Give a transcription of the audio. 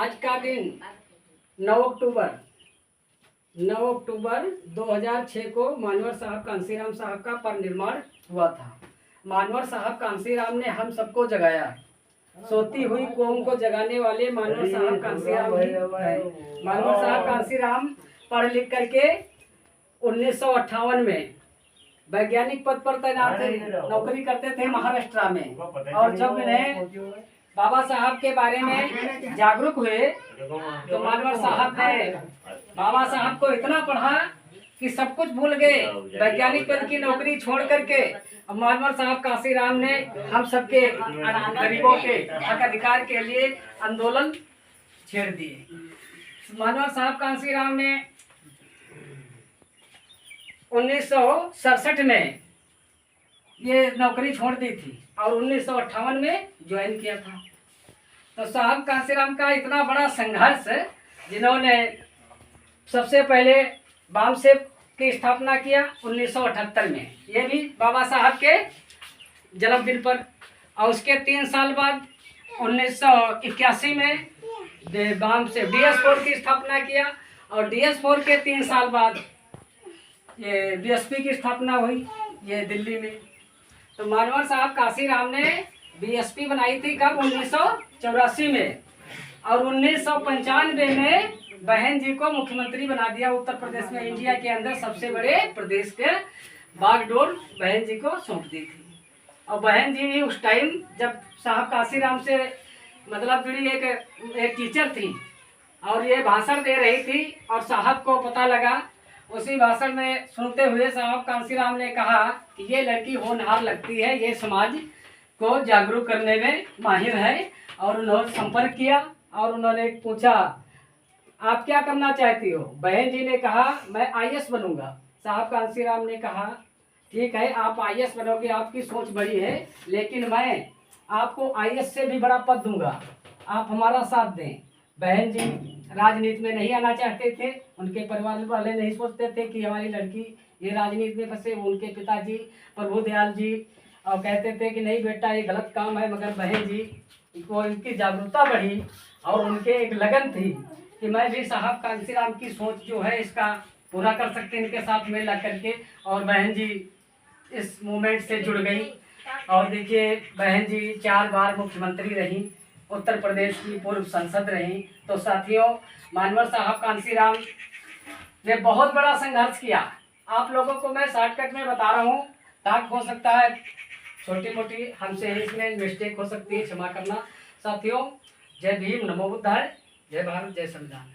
आज का दिन 9 अक्टूबर 2006 को मानवर साहब कांसीराम साहब का परिनिर्वाण हुआ था। मानवर साहब कांसीराम ने हम सबको जगाया। सोती हुई कौम को जगाने वाले मानवर साहब कांसीराम ही हैं। मानवर साहब कांसीराम पढ़ लिख करके 1958 में वैज्ञानिक पद पर तैनात थे, नौकरी करते थे महाराष्ट्र में। और जब इन्हें बाबा साहब के बारे में जागरूक हुए तो मानवर साहब ने बाबा साहब को इतना पढ़ा कि सब कुछ भूल गए। वैज्ञानिक पद की नौकरी छोड़ करके मानवर साहब कांसीराम ने हम सबके गरीबों के हक अधिकार के लिए आंदोलन छेड़ दिए। मानवर साहब कांसीराम ने 1967 में ये नौकरी छोड़ दी थी और 1958 में ज्वाइन किया था। तो साहब कांसीराम का इतना बड़ा संघर्ष, जिन्होंने सबसे पहले बामसेब की स्थापना किया 1978 में, ये भी बाबा साहब के जन्मदिन पर। और उसके 3 साल बाद 1981 में बामसेब DS4 की स्थापना किया। और DS4 के 3 साल बाद ये BSP की स्थापना हुई, ये दिल्ली में। तो मानवर साहब कांसीराम ने BSP बनाई थी कब? 1984 में। और 1995 में बहन जी को मुख्यमंत्री बना दिया उत्तर प्रदेश में। इंडिया के अंदर सबसे बड़े प्रदेश के बागडोर बहन जी को सौंप दी थी। और बहन जी भी उस टाइम जब साहब कांसीराम से मतलब जुड़ी एक टीचर थी और ये भाषण दे रही थी और साहब को पता लगा। उसी भाषण में सुनते हुए साहब कांसीराम ने कहा कि ये लड़की होनहार लगती है, ये समाज को जागरूक करने में माहिर है। और उन्होंने संपर्क किया और उन्होंने पूछा आप क्या करना चाहती हो? बहन जी ने कहा मैं IAS बनूंगा। साहब कांसीराम ने कहा ठीक है, आप IAS बनोगे, आपकी सोच बड़ी है, लेकिन मैं आपको IAS से भी बड़ा पद दूंगा, आप हमारा साथ दें। बहन जी राजनीति में नहीं आना चाहते थे। उनके परिवार वाले नहीं सोचते थे कि हमारी लड़की ये राजनीति में फंसे। उनके पिताजी प्रभु दयाल जी और कहते थे कि नहीं बेटा ये गलत काम है। मगर बहन जी को इनकी जागरूकता बढ़ी और उनके एक लगन थी कि मैं भी साहब कांसीराम की सोच जो है इसका पूरा कर सकते हैं इनके साथ में लग करके। और बहन जी इस मूवमेंट से जुड़ गई। और देखिए बहन जी 4 बार मुख्यमंत्री रही, उत्तर प्रदेश की पूर्व सांसद रही। तो साथियों, मानवर साहब कांसीराम ने बहुत बड़ा संघर्ष किया। आप लोगों को मैं शॉर्टकट में बता रहा हूँ, ताकि हो सकता है छोटी मोटी हमसे इसमें मिस्टेक हो सकती है, क्षमा करना। साथियों, जय भीम, नमो बुद्धाय, जय भारत, जय संविधान।